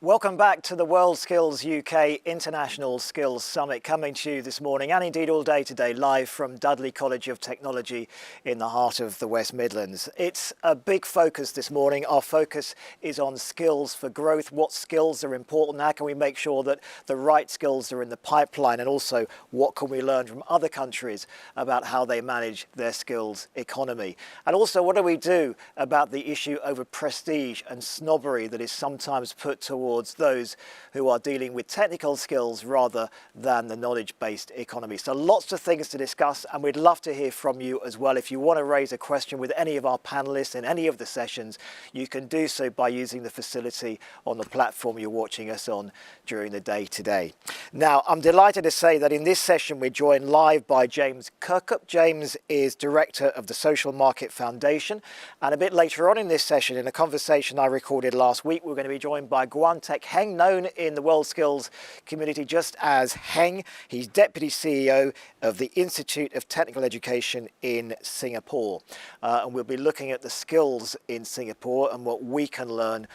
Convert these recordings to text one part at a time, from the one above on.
Welcome back to the World Skills UK International Skills Summit, coming to you this morning and indeed all day today live from Dudley College of Technology in the heart of the West Midlands. It's a big focus this morning. Our focus is on skills for growth. What skills are important? How can we make sure that the right skills are in the pipeline? And also, what can we learn from other countries about how they manage their skills economy? And also, what do we do about the issue over prestige and snobbery that is sometimes put towards those who are dealing with technical skills rather than the knowledge-based economy? So lots of things to discuss, and we'd love to hear from you as well. If you want to raise a question with any of our panelists in any of the sessions, you can do so by using the facility on the platform you're watching us on during the day today. Now, I'm delighted to say that in this session we're joined live by James Kirkup. James is Director of the Social Market Foundation, and a bit later on in this session, in a conversation I recorded last week, we're going to be joined by Tek Heng, known in the world skills community just as Heng. He's Deputy CEO of the Institute of Technical Education in Singapore. And we'll be looking at the skills in Singapore and what we can learn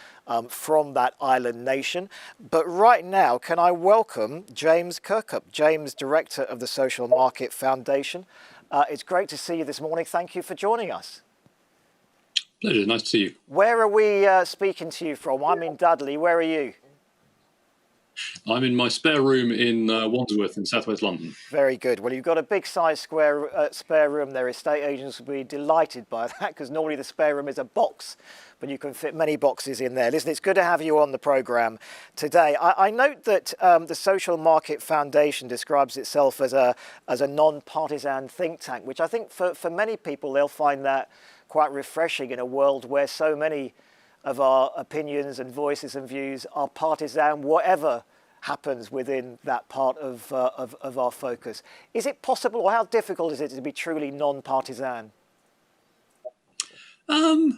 from that island nation. But right now, can I welcome James Kirkup, James, Director of the Social Market Foundation. It's great to see you this morning. Thank you for joining us. Pleasure, nice to see you. Where are we speaking to you from? I'm in Dudley. Where are you? I'm in my spare room in Wandsworth in southwest London. Very good. Well, you've got a big size spare room there. Estate agents will be delighted by that, because normally the spare room is a box, but you can fit many boxes in there. Listen, it's good to have you on the programme today. I note that the Social Market Foundation describes itself as a non-partisan think tank, which I think for many people, they'll find that quite refreshing in a world where so many of our opinions and voices and views are partisan, whatever happens within that part of our focus. Is it possible, or how difficult is it to be truly non-partisan? Oh,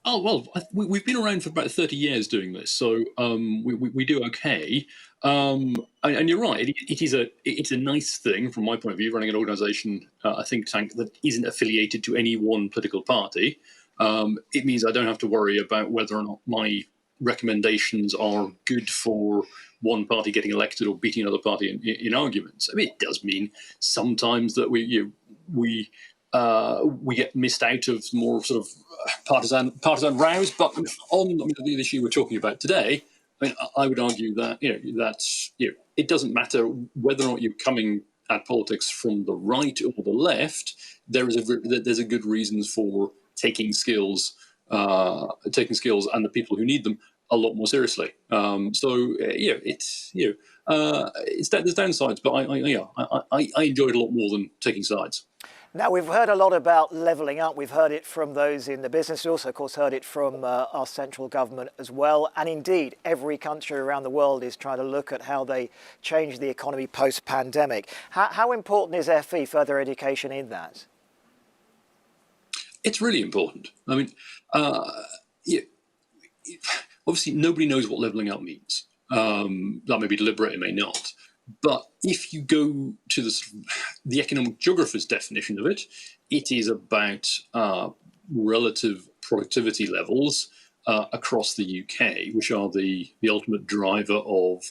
well, we've been around for about 30 years doing this, so we do okay. And you're right, it's a nice thing from my point of view, running an organisation, a think tank that isn't affiliated to any one political party. It means I don't have to worry about whether or not my recommendations are good for one party getting elected or beating another party in arguments. I mean, it does mean sometimes that we get missed out of more sort of partisan rows. But on the issue we're talking about today, I mean, I would argue that it doesn't matter whether or not you're coming at politics from the right or the left. There's a good reason for taking skills and the people who need them a lot more seriously. There's downsides, but I enjoy it a lot more than taking sides. Now, we've heard a lot about levelling up. We've heard it from those in the business. We also, of course, heard it from our central government as well. And indeed, every country around the world is trying to look at how they change the economy post-pandemic. How important is FE, further education, in that? It's really important. I mean, obviously, nobody knows what levelling up means. That may be deliberate, it may not. But if you go to the economic geographer's definition of it, it is about relative productivity levels across the UK, which are the ultimate driver of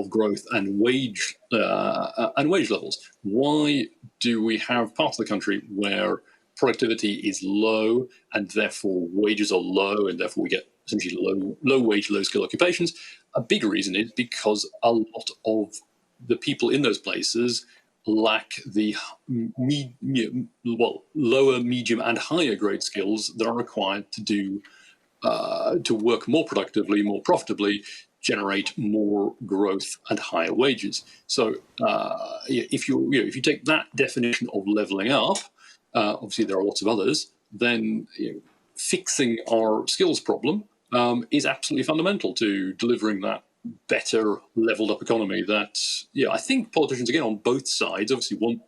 growth and wage levels. Why do we have parts of the country where productivity is low and therefore wages are low, and therefore we get essentially low wage, low skill occupations? A big reason is because a lot of the people in those places lack the lower, medium, and higher grade skills that are required to work more productively, more profitably, generate more growth and higher wages. So if you take that definition of levelling up, obviously there are lots of others, then fixing our skills problem is absolutely fundamental to delivering that better leveled up economy that I think politicians, again, on both sides, obviously want.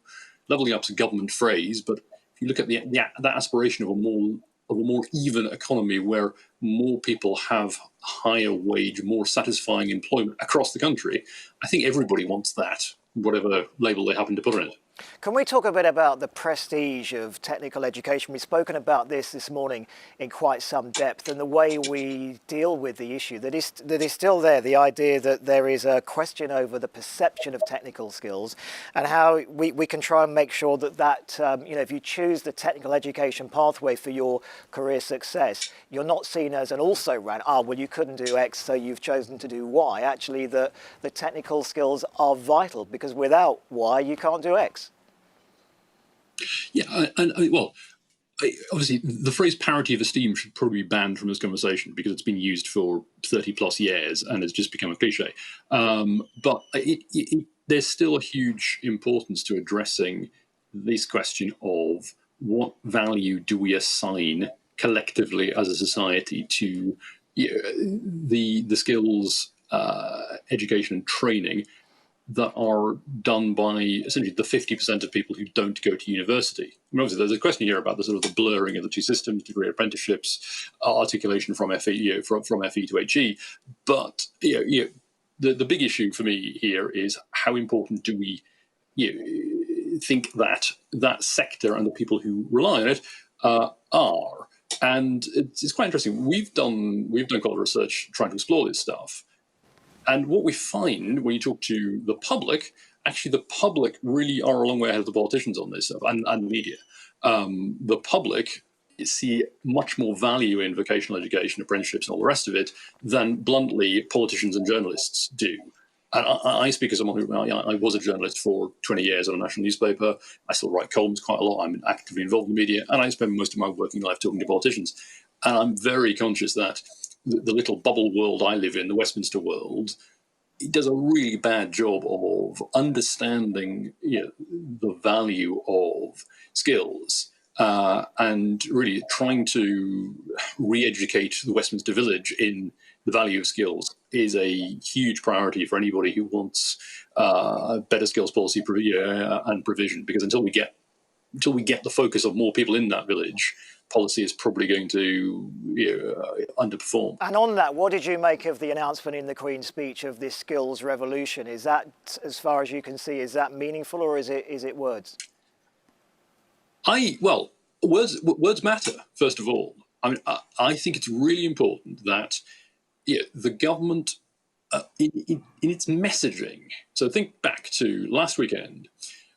Levelling up's a government phrase, but if you look at that aspiration of a more even economy where more people have higher wage, more satisfying employment across the country, I think everybody wants that, whatever label they happen to put on it. Can we talk a bit about the prestige of technical education? We've spoken about this morning in quite some depth, and the way we deal with the issue that is still there, the idea that there is a question over the perception of technical skills and how we can try and make sure that if you choose the technical education pathway for your career success, you're not seen as an also-ran, well, you couldn't do X, so you've chosen to do Y. Actually, the technical skills are vital, because without Y, you can't do X. Yeah, obviously, the phrase parity of esteem should probably be banned from this conversation because it's been used for 30 plus years and it's just become a cliche. But there's still a huge importance to addressing this question of what value do we assign collectively as a society to the skills, education and training that are done by essentially the 50% of people who don't go to university. I mean, obviously, there's a question here about the sort of the blurring of the two systems, degree apprenticeships, articulation from FE, from FE to HE. But the big issue for me here is how important do we think that sector and the people who rely on it are. And it's quite interesting. We've done quite a lot of research trying to explore this stuff. And what we find when you talk to the public, actually the public really are a long way ahead of the politicians on this stuff, and the media. The public see much more value in vocational education, apprenticeships and all the rest of it than, bluntly, politicians and journalists do. And I speak as someone who, I was a journalist for 20 years on a national newspaper. I still write columns quite a lot. I'm actively involved in the media, and I spend most of my working life talking to politicians. And I'm very conscious that the little bubble world I live in, the Westminster world, it does a really bad job of understanding the value of skills and really trying to re-educate the Westminster village in the value of skills is a huge priority for anybody who wants better skills policy and provision. Because until we get the focus of more people in that village, policy is probably going to underperform. And on that, what did you make of the announcement in the Queen's speech of this skills revolution? Is that, as far as you can see, is that meaningful, or is it words? Words matter, first of all. I mean, I think it's really important that the government, in its messaging. So think back to last weekend,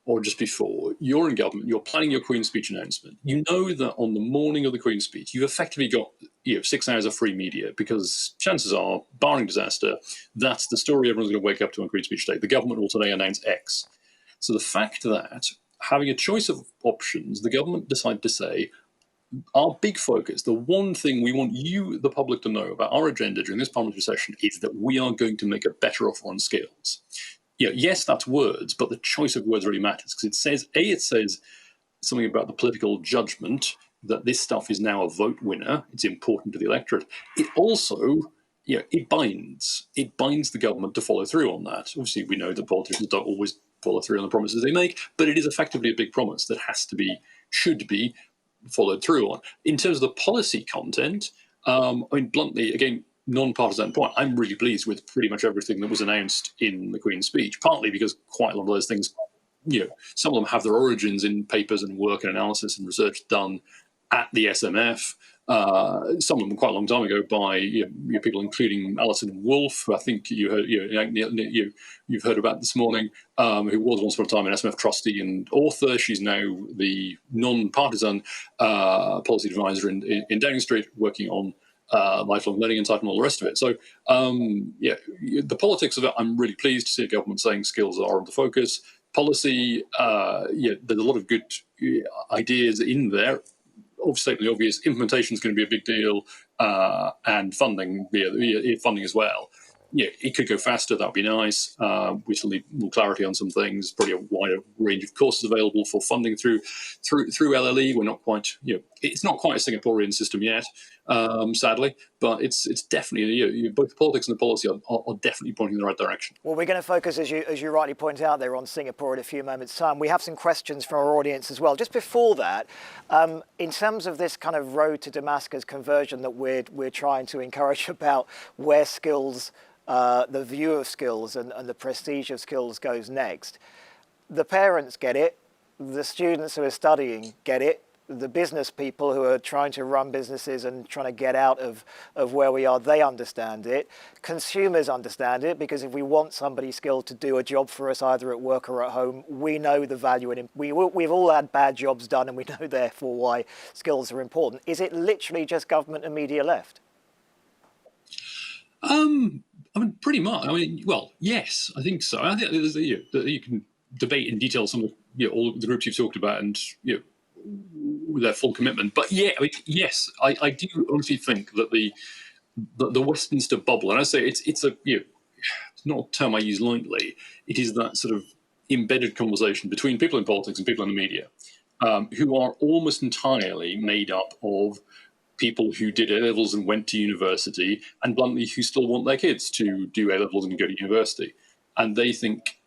or just before, you're in government, you're planning your Queen's speech announcement. You know that on the morning of the Queen's speech, you've effectively got 6 hours of free media, because chances are, barring disaster, that's the story everyone's going to wake up to on Queen's speech day. The government will today announce X. So the fact that, having a choice of options, the government decided to say, our big focus, the one thing we want you, the public, to know about our agenda during this parliamentary session is that we are going to make a better offer on skills. Yes, that's words, but the choice of words really matters, because it says something about the political judgment that this stuff is now a vote winner. It's important to the electorate. It also, it binds the government to follow through on that. Obviously, we know that politicians don't always follow through on the promises they make, but it is effectively a big promise that should be followed through on. In terms of the policy content, bluntly, again, non-partisan point, I'm really pleased with pretty much everything that was announced in the Queen's speech, partly because quite a lot of those things, some of them have their origins in papers and work and analysis and research done at the SMF. Some of them quite a long time ago by people, including Alison Wolfe, who I think you've heard about this morning, who was once upon a time an SMF trustee and author. She's now the non-partisan policy advisor in Downing Street, working on lifelong learning entitlement and all the rest of it. So, the politics of it, I'm really pleased to see a government saying skills are the focus. Policy, there's a lot of good ideas in there. Obviously, obvious implementation is going to be a big deal, and funding as well. It could go faster. That would be nice. We still need more clarity on some things. Probably a wider range of courses available for funding through LLE. We're not quite, it's not quite a Singaporean system yet, sadly, but it's definitely, both the politics and the policy are definitely pointing in the right direction. Well, we're going to focus, as you rightly point out there, on Singapore in a few moments' time. We have some questions from our audience as well. Just before that, in terms of this kind of road to Damascus conversion that we're trying to encourage about where skills, the view of skills and the prestige of skills goes next, the parents get it. the students who are studying get it. The business people who are trying to run businesses and trying to get out of where we are, they understand it. Consumers understand it, because if we want somebody skilled to do a job for us, either at work or at home, we know the value in it. We've all had bad jobs done, and we know therefore why skills are important. Is it literally just government and media left? I mean, pretty much. I mean, well, yes, I think so. I think you can debate in detail some of all the groups you've talked about, and with their full commitment. But yeah, I mean, yes, I do honestly think that the Westminster bubble, and I say it's a it's not a term I use lightly. It is that sort of embedded conversation between people in politics and people in the media, who are almost entirely made up of people who did A levels and went to university, and bluntly, who still want their kids to do A levels and go to university, and they think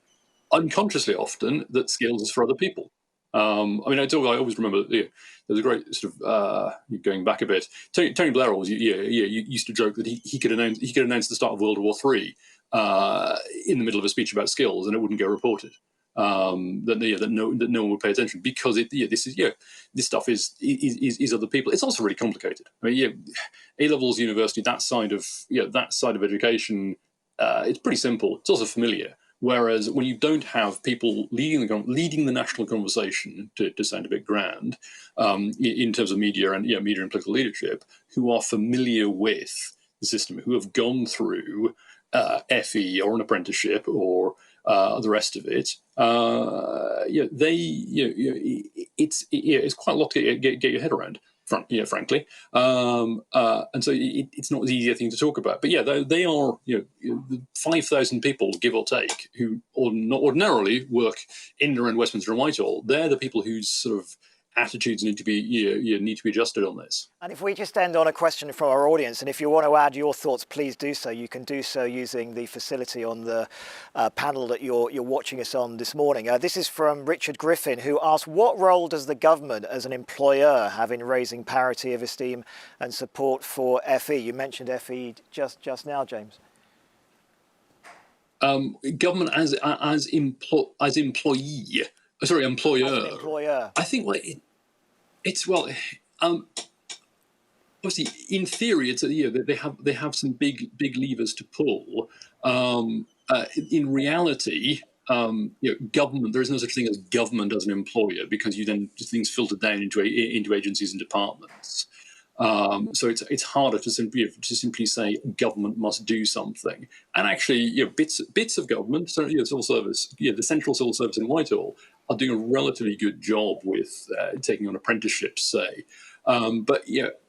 unconsciously often that skills is for other people. I mean, I always remember there's a great sort of going back a bit. Tony Blair always used to joke that he could announce the start of World War III in the middle of a speech about skills, and it wouldn't get reported. That no one would pay attention, because this stuff is other people. It's also really complicated. I mean, A levels, university, that side of education, it's pretty simple. It's also familiar. Whereas when you don't have people leading the national conversation, to sound a bit grand, in terms of media and political leadership, who are familiar with the system, who have gone through FE or an apprenticeship or the rest of it, it's quite a lot to get your head around. Frankly, and so it's not the easier thing to talk about. But they are 5,000 people, give or take, who ordinarily work in and around Westminster and Whitehall. They're the people whose sort of attitudes need to be adjusted on this. And if we just end on a question from our audience, and if you want to add your thoughts, please do so. You can do so using the facility on the panel that you're watching us on this morning. This is from Richard Griffin, who asked, what role does the government as an employer have in raising parity of esteem and support for FE? You mentioned FE just now, James. Government as employer. As an employer. I think obviously in theory it's they have some big levers to pull. In reality, government, there is no such thing as government as an employer, because you then things filter down into agencies and departments. So it's harder to simply say government must do something. And actually, bits of government, so civil service, the central civil service in Whitehall are doing a relatively good job with taking on apprenticeships, say. But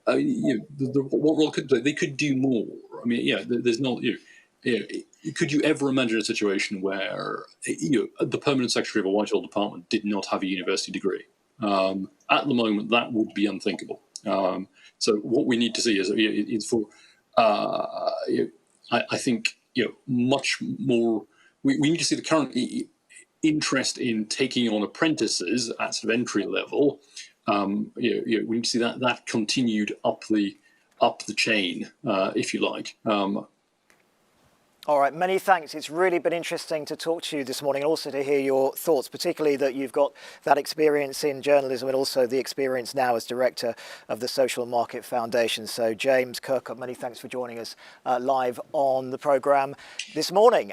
what role could they could do more? I mean, there's not could you ever imagine a situation where the permanent secretary of a Whitehall department did not have a university degree? At the moment, that would be unthinkable. So what we need to see is for I think much more. We need to see the current interest in taking on apprentices at sort of entry level. We need to see that continued up the chain, if you like. All right, many thanks. It's really been interesting to talk to you this morning, and also to hear your thoughts, particularly that you've got that experience in journalism and also the experience now as director of the Social Market Foundation. So James Kirkup, many thanks for joining us live on the programme this morning.